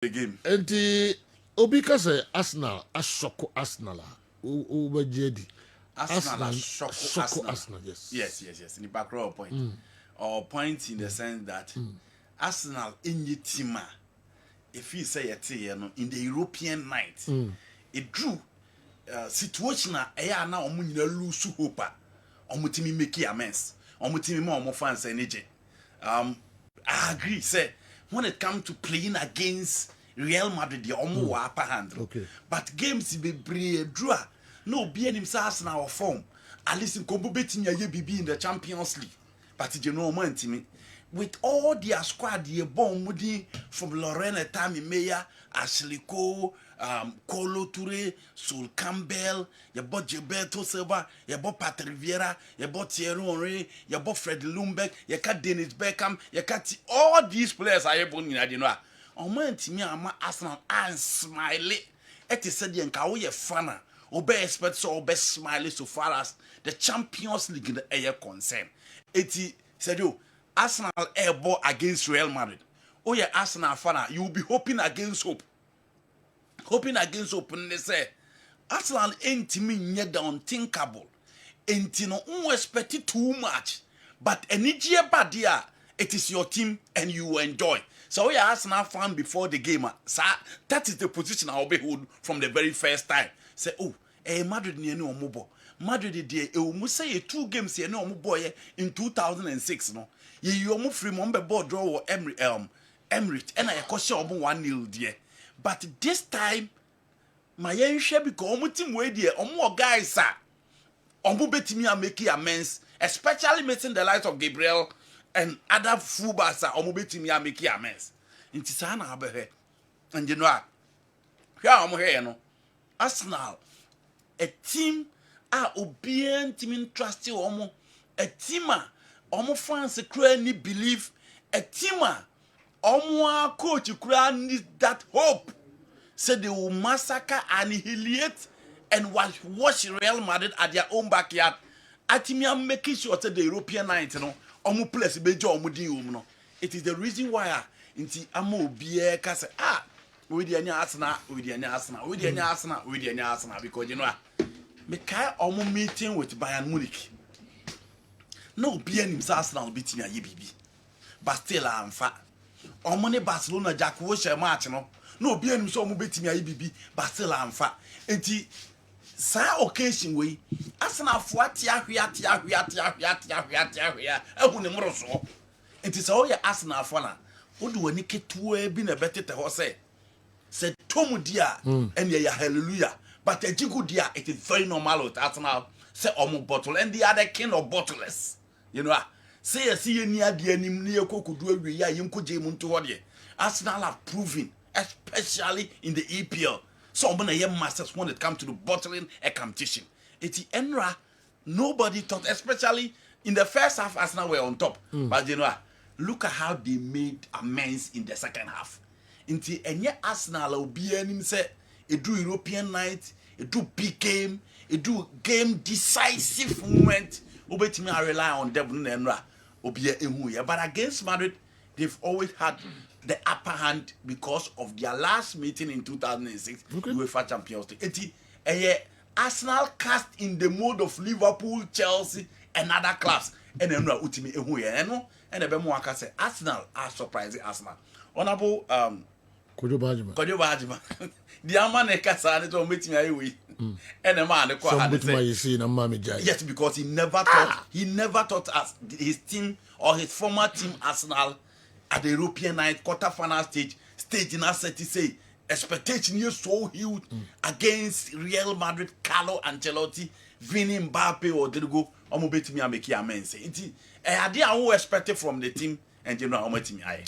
the game. And the Obika say Arsenal, Ashoko Arsenal, over JD. Arsenal, Shoko Arsenal, yes. Yes. In the back row point. Or point in the sense that Arsenal in your team, if you say in the European night, it drew situation now lose hope. Omutimi make amends. Omutimi more fans energy. I agree, say when it comes to playing against Real Madrid, the upper hand. Okay. But games be draw. No be any Arsenal form. At least in Kombo betting your BB in the Champions League. But you know man me. With all their squad, the bomb from Lorena Tammy Meyer, Ashley Cole, Kolo Toure, Sol Campbell, you bought Gilberto Silva, you bought Patrick Vieira, you bought Thierry Henry, you bought Fred Lumbeck, you got Dennis Beckham, you got all these players are able in Adinoa. On man to me, I'm Arsenal and smiley. It is said, Yanka, we are funner. Obey expect so obey smiley so far as the Champions League in the air concern. It said you Arsenal airball against Real Madrid. Oh yeah, Arsenal fan, you will be hoping against hope. Hoping against hope, and they say Arsenal ain't me near the unthinkable. Ain't no expect it too much. But any year bad year, it is your team and you enjoy. So we are Arsenal fan before the game. Sir, that is the position I will be hold from the very first time. Say, oh, Madrid near no mobile. Madrid dear, you say 2 games here no boy in 2006 no. You almost free member board draw or Emirates and I cost you 1-0 dear. But this time my young shabby because team way dear more guys sir. Bet me and make amends, especially meeting the likes of Gabriel and other fullbacks are bet me and make amends. In Tisana have and you know here I'm here no. Arsenal, a team obedient team interested a team fans clearly believe a team coach need that hope said they will massacre, annihilate and wash Real Madrid at their own backyard. Atimia making sure that the European night place no. It is the reason why inti amo biye kase we the Arsenal, because you know me kai meeting with Bayern Munich. No be any Arsenal beating a EBB. But still I'm fat. Money Barcelona Jack Washer match no be any so beating a EBB, but still I'm fat. Enti sa occasion we Arsenal tia. It is all your Arsenal fana. What do we get to be a better to say? Said Tomu dia and ya hallelujah. But a jigu dia, it is very normal with Arsenal. Say omu bottle and the other king of bottleless. You know, say a see near the near cocoa do ya yunko jamun to what ye. Arsenal have proven, especially in the EPL. Some of the masters when it comes to the bottling a competition. It's Enra, nobody thought, especially in the first half, Arsenal were on top. But you know, look at how they made amends in the second half. Until any Arsenal will be any say it do European night, it do big game, it do game decisive moment. Obetimi I rely on them Enra Obia Emuya. But against Madrid, they've always had the upper hand because of their last meeting in 2006 UEFA Champions League. Arsenal cast in the mode of Liverpool, Chelsea, and other clubs. And then Utimi Ehuya and the Bemuaka say Arsenal are surprising Arsenal. Honorable Kojo Bajima. The Amane Kasa to meet me away. And the man yes, because he never thought us his team or his former team Arsenal at the European night quarter-final stage in our city say expectation is so huge against Real Madrid, Carlo Ancelotti, Vini Mbappe or Rodrigo. Omobetimi ameki amends. It idea who expected from the team and you know omobetimi aye.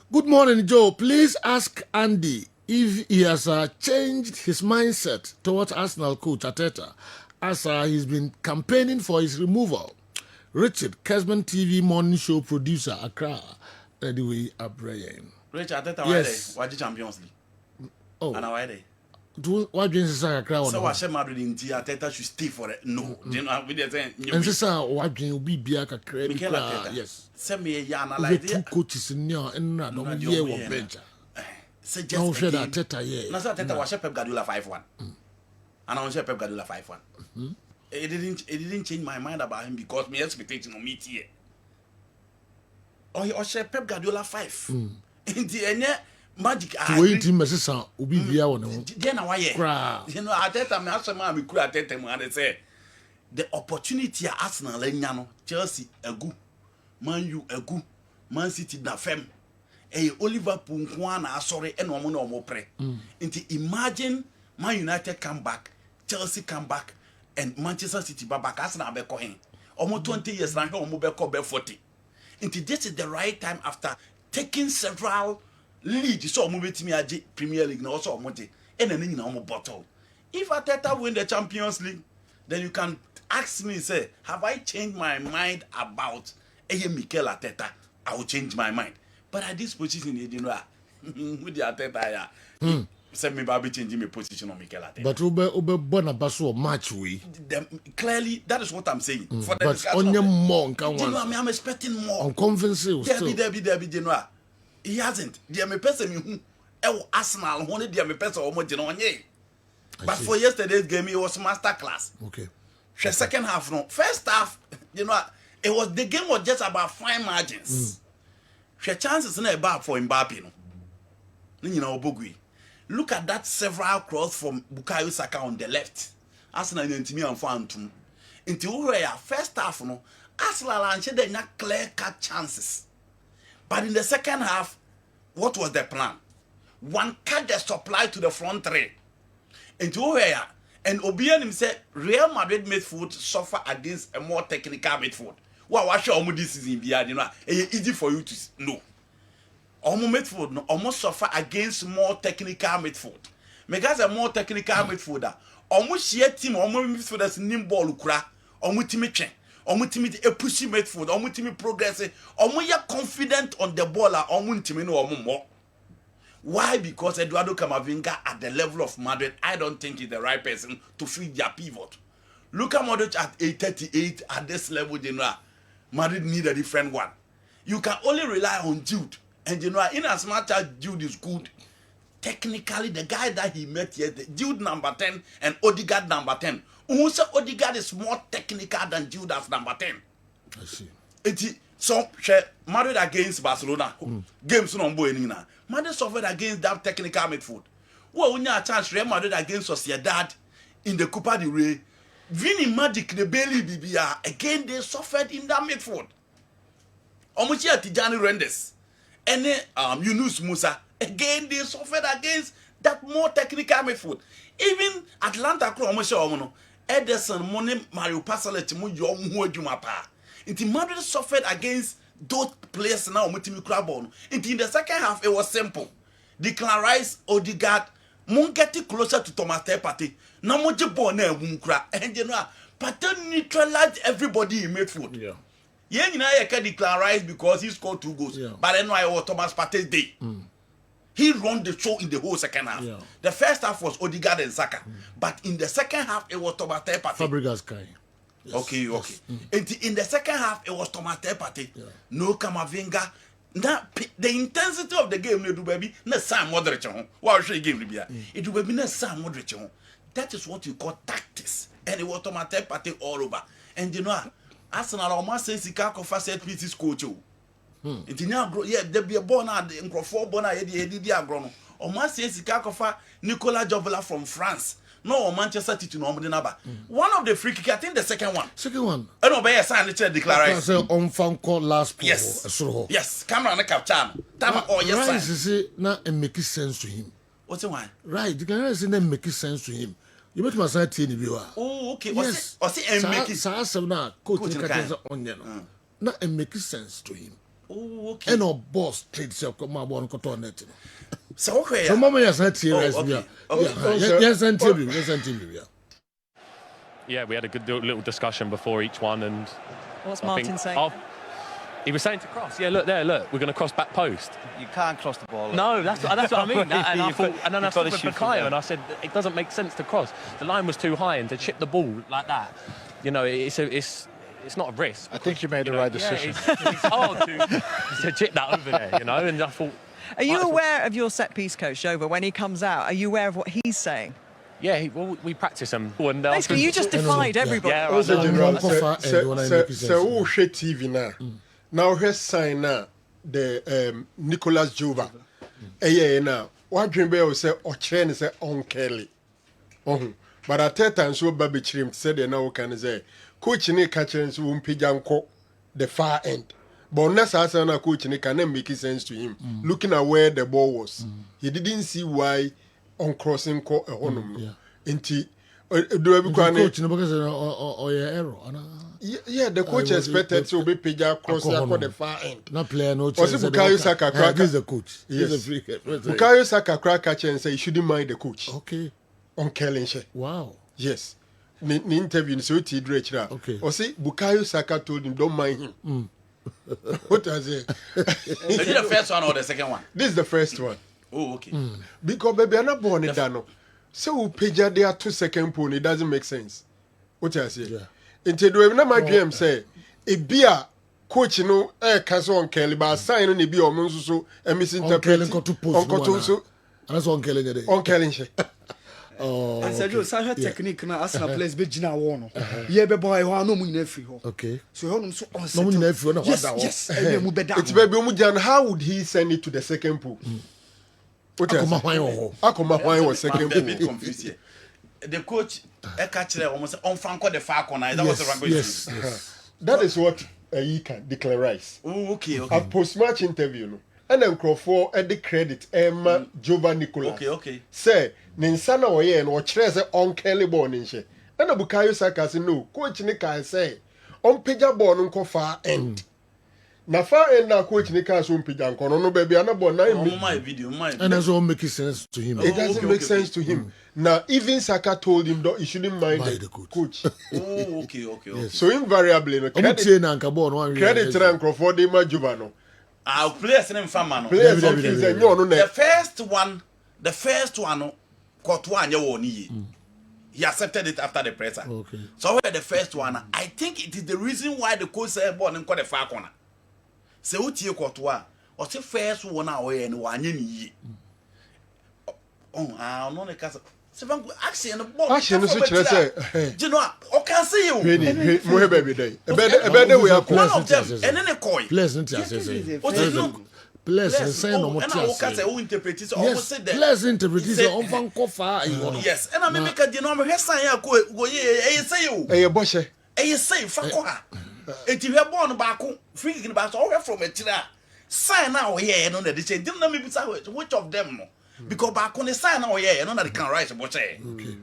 Good morning, Joe. Please ask Andy if he has changed his mindset towards Arsenal coach Arteta as he's been campaigning for his removal. Richard, Kessben TV morning show producer, Accra. Anyway, Brian. Richard, Arteta, yes. Why the Champions League? Oh, and why they? Why do you say Accra? So I said Madrid in Arteta should stay for it. No, you know we did saying. And this why do you be Accra? Yes. Send me a yana like two coaches in here and not on here one bench. suggest No, again. that Teta, yeah. No, so Teta was Pep Guardiola 5-1. And I was Pep Guardiola 5-1. It didn't change my mind about him because my expectation on me here. Or Pep Guardiola 5. In the end, magic. Wait him as a ubi via one. Then I you know, at that time, I asked my could at that time and say the opportunity at Arsenal, Lenyano, Chelsea, a good, Man U, a good, Man City, da fem. Oliver Punkwana, sorry, and no more pre. Imagine Man United come back, Chelsea come back, and Manchester City back. Arsenal be going. Almost 20 years now, almost be 40. This is the right time after taking several leads. So move to me Premier League now also monte. And then you know bottle. If Arteta win the Champions League, then you can ask me, say, have I changed my mind about Mikel Arteta? I will change my mind. But at this position, you know, with the Arteta, send me baby changing my position on Mikel Arteta. But Ube Bonabaso match we. Clearly, that is what I'm saying. For the But on your monk, I'm expecting more. On convincing Debbie, Genoa. He hasn't. Dear me person, Arsenal, only dear me person, but for yesterday's game, it was masterclass. Okay. The second half, no. First half, you know, the game was just about fine margins. The chances in a bar for Mbappe, no. You know, Bogui. Look at that several cross from Bukayo Saka on the left. Arsenal and me and Phantom. Until where first half, no. Arsenal and they not clear cut chances. But in the second half, what was the plan? One cut the supply to the front three. Into where and Obian himself, Real Madrid midfield suffer against a more technical midfield. Well, what show this is in the you know, it's easy for you to know. Almost midfield, no, almost suffer against more technical midfield. Because a more technical midfielder, almost share team, almost midfielders nim ball kura, almost team chain, almost team a pushy midfield, almost team progressing, almost you confident on the ball, almost team no more. Why? Because Eduardo Camavinga at the level of Madrid, I don't think he's the right person to feed their pivot. Luka Modric at 838 at this level, you know, Madrid need a different one. You can only rely on Jude. And you know, in as much as Jude is good, technically the guy that he met here, Jude number 10 and Odegaard number 10. Also, Odegaard is more technical than Jude as number 10. I see. So, Madrid against Barcelona. Games no boy anymore. Madrid suffered against that technical midfield. Well, when you have a chance, Real Madrid against Sociedad in the Copa del Rey, Vinny Magic, the Bailey BBR, again they suffered in that midfield. Almost here, Tijani Rendes and Yunus Musa, again they suffered against that more technical midfield. Even Atlanta, Ederson, Monem, Mario Passalet, Jumapa. Inti Madrid suffered against those players now. In the second half, it was simple. Declan Rice, Odegaard, getting closer to Thomas Partey. No more Munkra, and you know, Partey neutralized everybody in midfield. Yeah. Yeah, you know, I can Declan Rice because he scored 2 goals. Yeah. But then I was Thomas Partey's day. He run the show in the whole second half. Yeah. The first half was Odegaard and Saka, but in the second half, it was Thomas Partey. Fabregas Kai. Yes. Okay. In the second half, it was Thomas Partey. Yeah. No Camavinga. Now the intensity of the game, no do baby. No Sam Modric. What should game be? It will be no Sam Modric. That is what you call tactics, and it was Thomas Partey all over. And you know, Arsenal almost says he can't confess set pieces coach. It now yeah, there be a bona in Crawford bona Eddie Agrono. Almost says he can't confess Nicolas Jovela from France. No, Manchester City no number. One of the free kick, I think the second one. I know by a sign the declaration. Say on fan call last. Yes. Yes. Camera and capture. Tama oh yes. Right, say now it makes sense to him. What's the one? Right, the guy say that makes sense to him. You bet my side TV viewer. Oh, okay. Yes. What's it make sense now? Coach on you. Now it makes sense to him. Oh, okay. And no boss trade self come my born cotton net. So okay. So mama yes at here yes. Yeah, we had a good little discussion before each one, and what's Martin saying? He was saying to cross. Yeah, look there, look. We're going to cross back post. You can't cross the ball. No, that's what I mean. And I thought, and then I spoke with Bukayo, and I said it doesn't make sense to cross. The line was too high, and to chip the ball like that, you know, it's not a risk. I think you made the right decision. It's hard to chip that over there, you know. And I thought, Are you aware of your set-piece coach, Jova, when he comes out? Are you aware of what he's saying? Yeah, well, we practice them. And basically, you just defied everybody. Yeah, Also, General, say TV now. Now, here's sign now the Nicholas Jova. Now, what dream bear say or train say on Kelly. But at that time, so Baby Chrim said, they now can say, Coach Nick catching won't pijanko the far end. But next answer, Coach Nick can make sense to him. Looking at where the ball was, he didn't see why on crossing call a honor. Inti, do every coach error. Yeah, the coach expected to be pija crossing the far end. Not player, no chance. Was it Bukayo Saka crack? This is the coach. Yes. Bukayo Saka crack catcher and say, you shouldn't mind the coach. Okay. On Kelly. Wow. Yes. The interview in Sauti Dredge. Okay. Or say Bukayo Saka told him, don't mind him. What was it? Is it the first one or the second one? This is the first one. Oh, okay. Because baby, I'm not born in Dano. So Pija there 2 second pony, it doesn't make sense. What I say? Yeah. Until do not my dream say a beer coach no castle on Kelly, but sign on the beer or so and misinterpreting on that's on Kelly. On Kelly. Oh, and said you saw technique na Arsenal players be gina won. Ye be boy ho no mu nyina free ho. Okay. So ho so on no mu nyina free no yes, yes. It's baby Umujan, how would he send it to the second pool? Akoma why was second pool? I'm a bit confused here. The coach catch almost on Franco the far corner. That was the wrong yes. That is what he can declare. Oh, okay. A post-match interview no. And then Crawford at the credit Emma Jova Nicholas. Okay. Say, Ninsana Oye and or Treze on Kelly born in she. And a Bukayo Saka say no, Coach Nika say on Pija born on far end. Na far end na Coach Nika so Pija no baby and born my video. And that's all making sense to him. It doesn't make sense to him. Now even Saka told him that he shouldn't mind the coach. Oh, okay. So invariably no credit and Crawford de Majubano. I'll play as an famano. The first one, Courtois he accepted it after the presser. Okay. So the first one, I think it is the reason why the coach said born and caught the far corner. So Uti Courtois, or the first one away and one ye. Oh, I don't know. Action the ball. Action is what you say. You know, I can see you. More baby day. A better we are one of them, and then a coin. Pleasant, pleasant, say no more. And I can say, who interprets it almost said that. Pleasant interpretation on Van Kofa. Yes, and I make a denominator sign. Go, say you. A boshe. A say, Fakoha. If you have born back, freaking about all from a china. Sign now here, and on the decision. Didn't let me be which of them. Because back on the sign now here, and on that can write about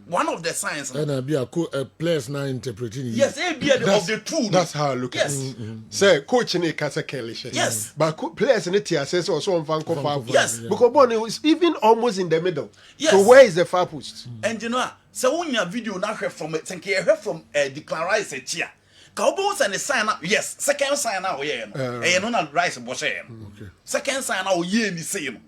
one of the signs. And be a place now interpreting. Yes, a beard of the truth. That's how I look at it. Say, coach in a casa Kelly. Yes. But players in the TR says also on Van Kofa. Yes. Because Bonnie is even almost in the middle. Yes. So where is the far post? And you know, so when your video now heard from it, think you heard from declarize a chair. Cowboys and the sign up, yes. Second sign out, yeah. And on a rice bush. Second sign out, yeah, the same.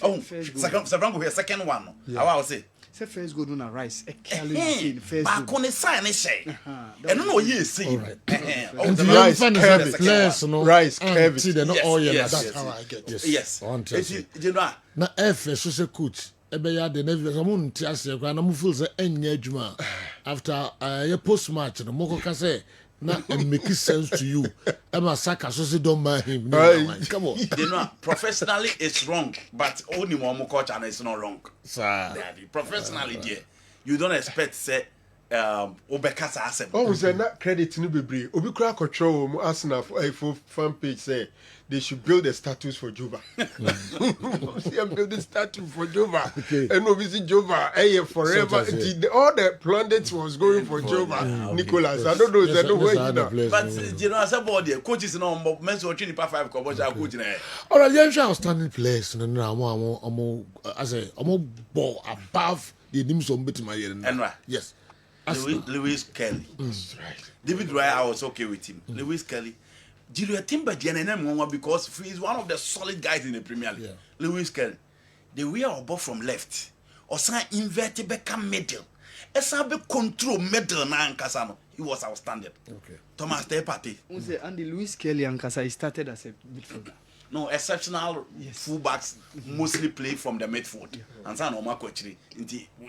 Oh, second one. How I say. Say first good on a rice. Back on the sign is say. And no, you see. And the rice, Kevin. Rice, Kevin. See, they're not all yellow. That's how I get it. Yes. You know, now, F is so coach. Ebeya the nevi someone tiase kwa na muful se enya adwuma after your post match no moko ka say na make sense to you Emma Saka so say don't mind him come on you know professionally it's wrong but only one coach and it's not wrong sir professionally there you don't expect say obekasa asem oh say na credit ni bebre obi kura control mu Arsenal for fan page say they should build a status for Juba. They build a statue for Juba. Okay. And obviously Juba, forever. All the planets was going for Juba. Nicholas, I don't know. I don't know. But you know, as a body, coaches no men's watching the 5 coach. All right, the outstanding players. No, as a ball above the names of Betty. Yes. Lewis Kelly. That's right. David Raya, I was okay with him. Lewis Kelly. Julio Timber because he's one of the solid guys in the Premier League. Yeah. Lewis Kelly. The way I bought from left. Or some inverted become middle. As I be control middle na Ankasano. He was outstanding. Okay. Thomas Tepati. And Lewis Kelly Ankasa he started as a midfielder. No, exceptional fullbacks mostly play from the midfield. And so no actually,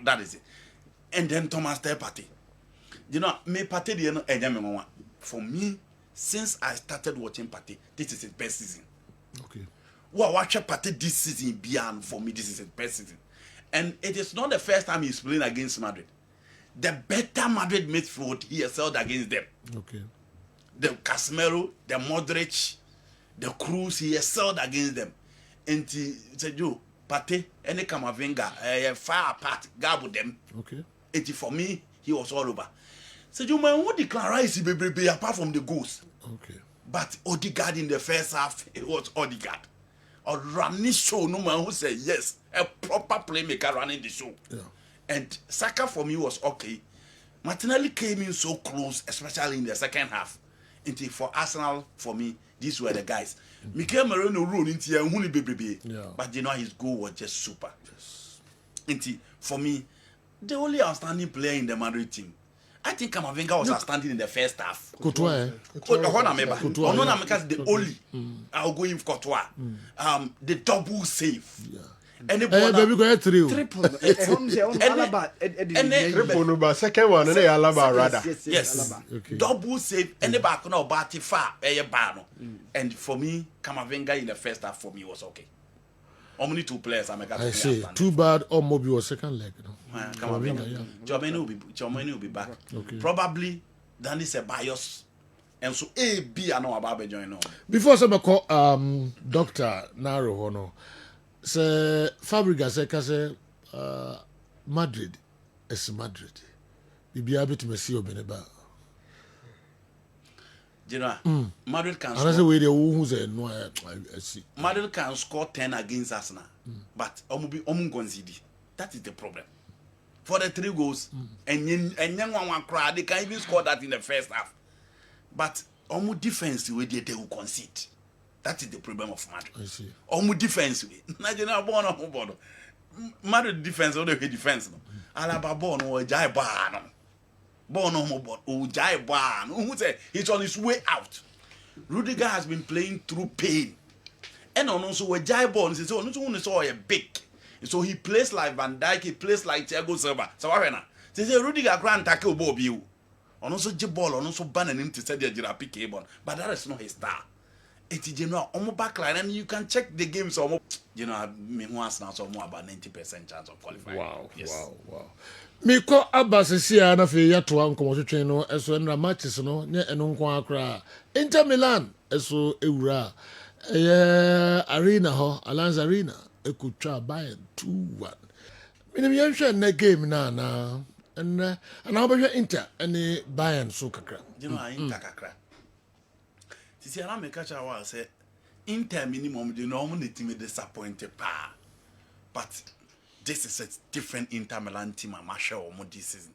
that is it. And then Thomas Partey. You know, me Partey the for me, since I started watching Partey, this is his best season. Okay. Well, watch Partey this season beyond for me, this is his best season. And it is not the first time he's playing against Madrid. The better Madrid midfield he excelled against them. Okay. The Casemiro, the Modric, the Cruz, he excelled against them. And he said, "You, Partey, any Camavinga, far apart, gab them." Okay. And for me, he was all over. Said, "You man, who declare baby apart from the goals?" Okay. But Odegaard in the first half, it was Odegaard. Or running show, no man who said yes, a proper playmaker running the show. Yeah. And Saka for me was okay. Martinelli came in so close, especially in the second half. And for Arsenal, for me, these were the guys. Mikel Merino ruled into a huni baby. But you know his goal was just super. Yes. And for me, the only outstanding player in the Madrid team, I think Camavinga was outstanding in the first half. Courtois. The only I'll go in for Courtois. The double save. Yeah. And the Baby go ahead through. Triple. Alaba. Triple no second one, Alaba rather. Yes. Okay. Double save. And the back no Bati far. And for me, Camavinga in the first half for me was okay. Only two players I see. Too bad Omobi was second leg. Camavinga. Germany will be back. Okay. Probably Danny Ceballos. And so A, B, I know about joining on. Before some call Dr. Naro Hono, say Fabregas say Madrid is Madrid. Bibi abit Messi obeneba. You know, Madrid can score. Say who's a no I see. Madrid can score 10 against Arsenal, but concede. That is the problem. For the 3 goals, and young one cry, they can even score that in the first half. But defense they will concede. That is the problem of Madrid. I see. Defense Madrid defense or the defense. Alaba born or Jai Bar. He's on his way out. Rudiger has been playing through pain. And also with Jai Born, he saw a big. So he plays like Van Dijk, he plays like Thiago Silva. So they say Rudiger can't tackle Bobby. On also Jibol, on also banning him to say the Jirapi cable. But that is not his star. It's general on backline, and you can check the games or me once now so more about 90% chance of qualifying. Wow. Yes. Wow. Me ko abasisia na fe yato an komo twetwen no eso na matches no ne eno nko akra Inter Milan eso ewura arena ho Allianz Arena ekutwa Bayern 2-1 minim yanhwe na game na obehwe Inter ene Bayern so kakra Inter kakra tisi ana me catch our say Inter minimum the normal team disappointed pa but this is a different Inter Milan team I'm sure this season.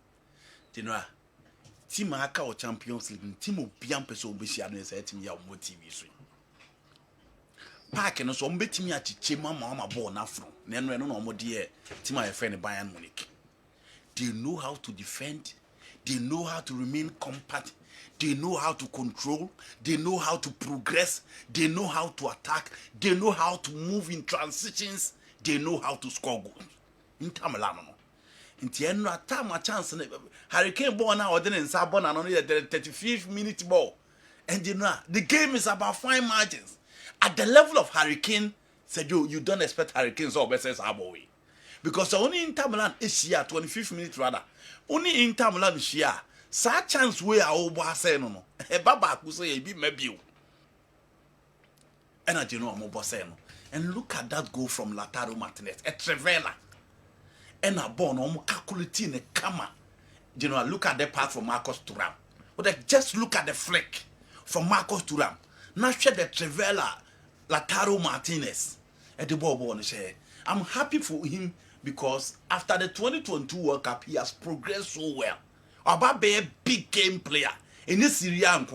You know, team aka or Champions League team of biam person obesi anu say team ya mo TV so. Park no so mbetimi achiche mama ball na from. Na no no de team a friend Bayern Munich. They know how to defend, they know how to remain compact, they know how to control, they know how to progress, they know how to attack, they know how to move in transitions, they know how to score goals. Inter Milan no nti eno atama chance Hurricane ball now odin nsa ball na no the 35th minute ball and you know the game is about fine margins at the level of Hurricane said you don't expect Hurricane so best as way because only Inter Milan is here 25th minute rather only Inter Milan share sa chance we a obo say no e baba ku say e bi mabio and you know am obo say no and look at that goal from Lautaro Martinez a Trevella and a born calculating the camera. You know, look at the pass from Marcus Thuram. But just look at the flick from Marcus Thuram. Now share the Trevella, Lautaro Martinez at the ball. I'm happy for him because after the 2022 World Cup, he has progressed so well. About being a big game player in this Serie A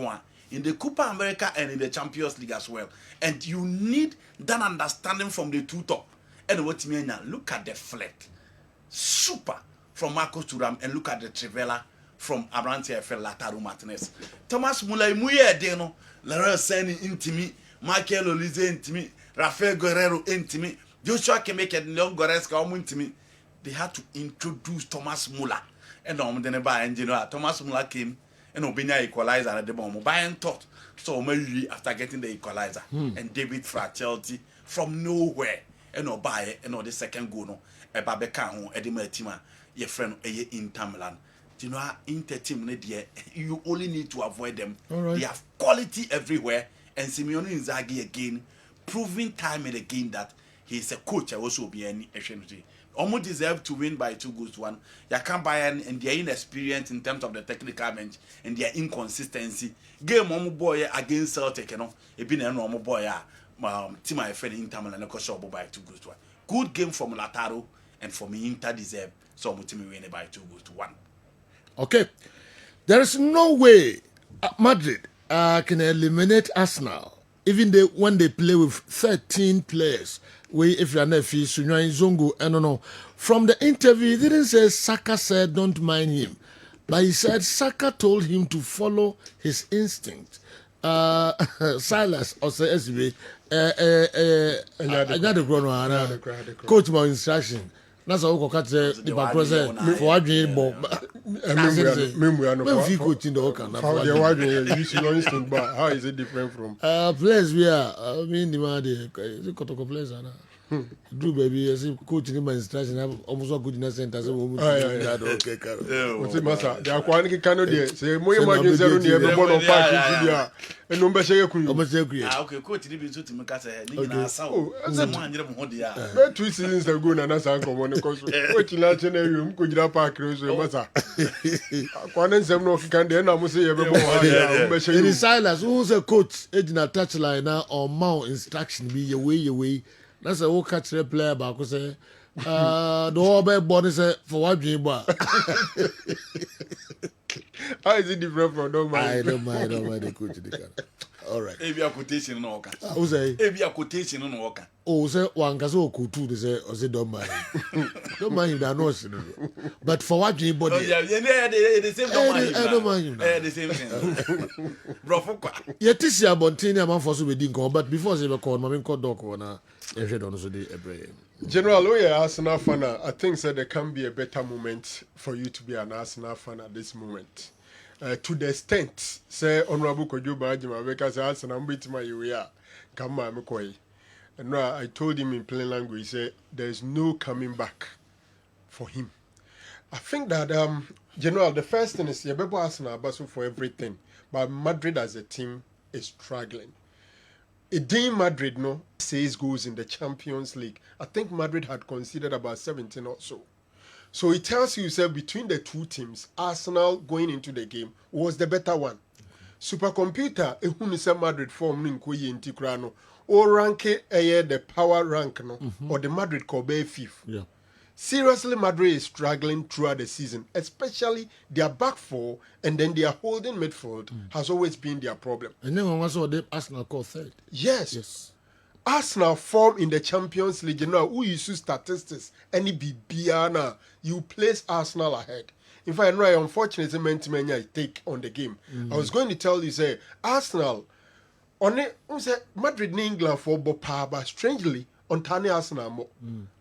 in the Copa America and in the Champions League as well. And you need that understanding from the two top. And what you mean now? Look at the flick. Super from Marcus Thuram and look at the Trevella from Abrante FL Lautaro Martinez. Thomas Muller muye deno Lara Seni intimi Michael Olise intimi Rafael Guerrero intimi, Joshua Kimmich and Leon Goretzka intimi. They had to introduce Thomas Muller. And then by engineer Thomas Muller came and Obinia equalizer at the moment. Bayern thought so maybe after getting the equalizer and David Fratelli from nowhere and Obaye and the second goal no e Babeka ho e de ma team a your friend Inter Milan. You know Inter team you only need to avoid them. Right. They have quality everywhere and Simeone Inzaghi again proving time and again that he's a coach also be any efficiency. Almost deserve to win by 2-1. You can't buy and their inexperience in terms of the technical bench and their inconsistency. Game boy against Celtic, you know, it been a normal boy. Team I friend Inter Milan by 2-1. Good game from Lautaro and for me Inter deserve so much team win by 2-1. Okay, there is no way Madrid can eliminate Arsenal even when they play with 13 players. If you're not Zongo, I don't know. From the interview, he didn't say Saka said don't mind him, but he said Saka told him to follow his instinct. Silas or say SB, I got the coach my instruction. That's all we can say. The present for what dream bomb. When we coaching the Okan. How is it different from? Players we are. I mean, the Kotoko players are. Do baby, as if coaching my instruction, I'm almost good in a sentence. Okay, what's it, Master? They are quite Canadian. Say, more imagine zero near the bottom of park. And no better, okay, coach, you be to make us a someone but 2 seasons ago, and as I come on the coast, what you like in a room, could you park rose your master? One and seven of Candy, and I must say, it is Silas who's a coach, Edna touchline now or mount instruction be away. That's a whole catch the player back. Say, the whole bad body say for what dream bar. How is it different from don't mind? I don't mind the coach. All right. If you are quotation no oka. Who say? If you are quotation no oka. Oh, say one kaso kutu they say or say don't mind. Don't mind him that knows. But for what dream body? Yeah, the same don't mind him. Don't mind him. The same thing. Bro, fuck. Yet this year Bontini man for so we didn't come, but before they were called, Mamin called Doc na. General, we are Arsenal fan. I think that there can be a better moment for you to be an Arsenal fan at this moment. To the extent, say Honorable Kojuba Ajima, because Arsenal beat my area, come on, and I told him in plain language, say there's no coming back for him. I think that General, the first thing is Arsenal battle for everything, but Madrid as a team is struggling. Edin Madrid, no, 6 goals in the Champions League. I think Madrid had considered about 17 or so. So it tells you, sir, between the two teams, Arsenal going into the game was the better one. Supercomputer, ehunisa Madrid form ninkoye intikrano, or rank the power rank, no, or the Madrid Kobe fifth. Yeah. Seriously, Madrid is struggling throughout the season, especially their back four and then their holding midfield has always been their problem. And then when I saw them, Arsenal called third. Yes. Arsenal form in the Champions League, you know, who use statistics, any BBR, you place Arsenal ahead. In fact, I unfortunately meant I take on the game. I was going to tell you, say, Arsenal, on it, Madrid in England for Bopa, but strangely, on Tani Arsenal,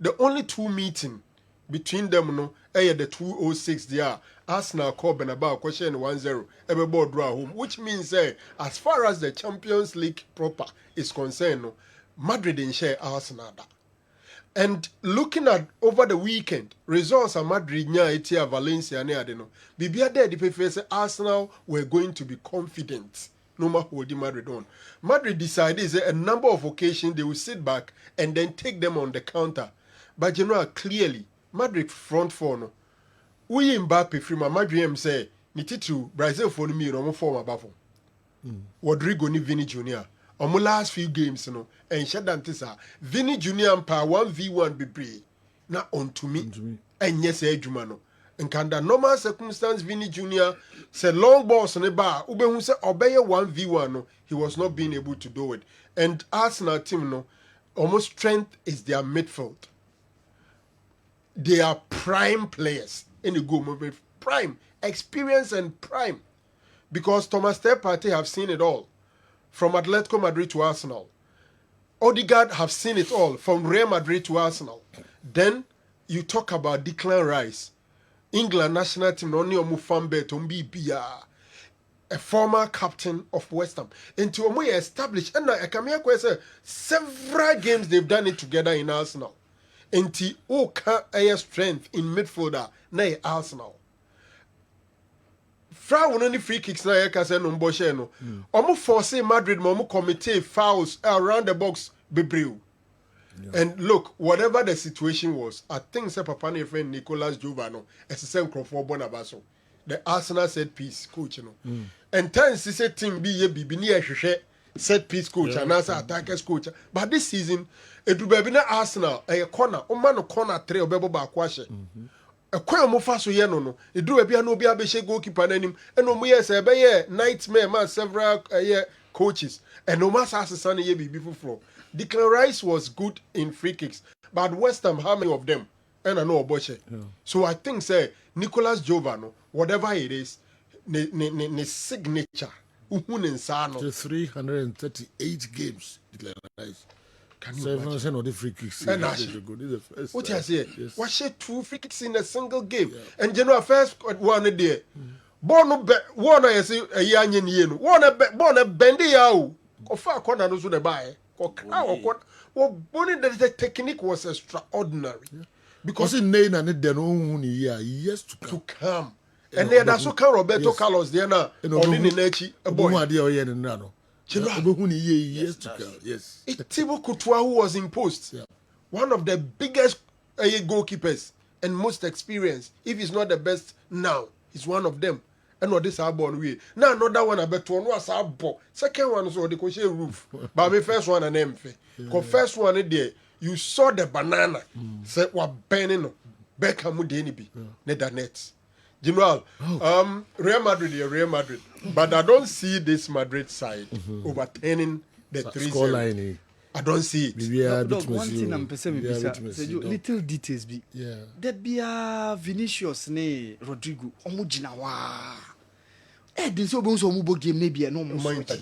the only 2 meeting between them, no, the 206 there, Arsenal called Benabao question 1-0, every board draw home, which means, as far as the Champions League proper is concerned, no, Madrid in share Arsenal. And looking at over the weekend, results are Madrid, Etia, Valencia, and Adeno. Bibia there, the say Arsenal were going to be confident. No matter holding Madrid on. Madrid decided a number of occasions they will sit back and then take them on the counter. But you know clearly, Madrid front four no. We Mbappe free my Madrid say, Nititu, Brazil for me, no more form above. Rodrigo ni Vini Jr. On my last few games, no, and Shadantisa, Vini Jr. and Pa 1v1 be now on to me. And yes, Jumano. And under normal circumstance, Vini Jr. said long balls on the bar. Ube who said obey 1v1, no, he was not being able to do it. And Arsenal team, no, almost strength is their midfield. They are prime players in the goal movement. Prime, experience and prime. Because Thomas Partey have seen it all. From Atletico Madrid to Arsenal. Odegaard have seen it all from Real Madrid to Arsenal. Then you talk about Declan Rice, England national team, only Omufambe Tombibia, a former captain of West Ham. And to Omo established, and I come here say several games they've done it together in Arsenal. And to Oka strength in midfielder, na Arsenal. Fra won any free kicks na ye ka say no mboshe no. Omo force Madrid mo commit fouls around the box bebreu. And look, whatever the situation was, I think say Papa ne friend Nicolas Jovano, as the same Crawford Bonabaso. The Arsenal set piece coach no. And times he said team be ye bibi ni set piece coach and as attackers coach. But this season, it will be na Arsenal a corner, o man no corner 3 obebo ba kwashe. A quite more fast no. It do a be no be a beshe goalkeeper nanim. And no more say be nightmare man several coaches. And no matter as Sunday ye be before floor. Declan Rice was good in free kicks, but West Ham, how many of them? And I know about it. So I think say Nicolas Jovano, whatever it is, ne signature. To 338 games, Declan Rice. Can you 7% of the free kicks. And what you say? Yes. What she 2 free kicks in a single game? And general first one a day. Bono be one I say a young yen. One a bendy out. Of far corner no so the buy. The technique was extraordinary. Because in Nain and it then years to come. And then that's so Roberto Carlos there now. Years to come. Yes. Thibaut Courtois, who was imposed, one of the biggest goalkeepers and most experienced. If he's not the best now, he's one of them. And what this are born with. Now another one I bet one was our ball. Second one is what they call roof. But my first one and empty. Because first one there, you saw the banana. Say what burning Beckham would any be. Net that net. General, Real Madrid. But I don't see this Madrid side overturning the 3-0. I don't see it. One thing I'm perceiving little details be. Yeah. There be a Vinicius ne Rodrigo omujina wa. This so be so mubo game maybe no mo. Madrid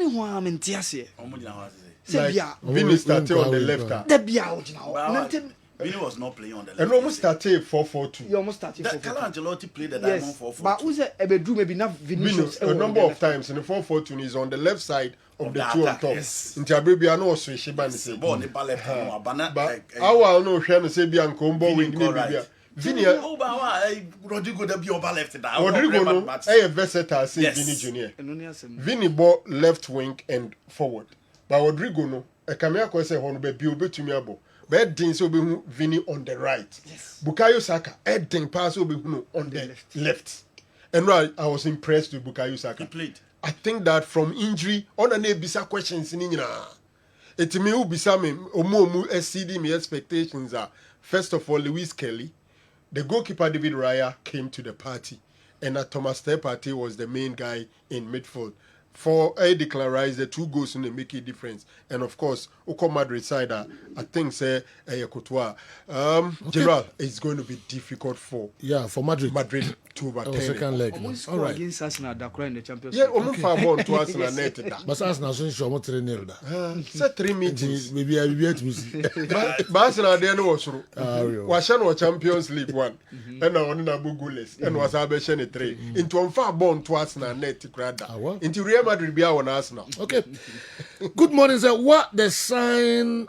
ho amentiase. Omujina wa say. Like Vini started on the left. There be a ojina. Vini was not playing on the left. And almost started 4-4-2. You almost started 4-4-2. Carlo Ancelotti played the diamond 4-4-2. But who's Ebedu maybe not Vinicius a number of times in the 4-4-2 is on the left side of the two on top. In Tabibia no switch say. But I will know Shan say Bianco wing maybe. Vini Rodrigo the be over left that. Rodrigo no a versatile say Vini Junior. Vini ball left wing and forward. But Rodrigo no e kamia ko say hono be bi obetumi abo. Bedding so be Vini on the right. Yes. Bukayo Saka heading pass will be on the left. And right, I was impressed with Bukayo Saka. He played. I think that from injury, on an bisa questions in it me who bisa me omo exceeding my expectations are first of all Lewis Kelly, the goalkeeper David Raya came to the party, and Thomas Partey was the main guy in midfield. For Declan Rice, the 2 goals in the make a difference. And of course, Oko Madrid side, I think say Courtois. Gerald, it's going to be difficult for Madrid to overturn second leg. All right. Against Arsenal, Dakar in the Champions League. Yeah, almost far more to Arsenal net. But Arsenal so sure what 3-0 da. Say 3 meetings. Maybe I be to see. But Arsenal there no was through. Was Champions League 1. And now on Abu goalless. And was Abeshen 3. Into on far born to Arsenal net krada. Into Real Madrid be on Arsenal. Okay. Good morning, sir. What the sign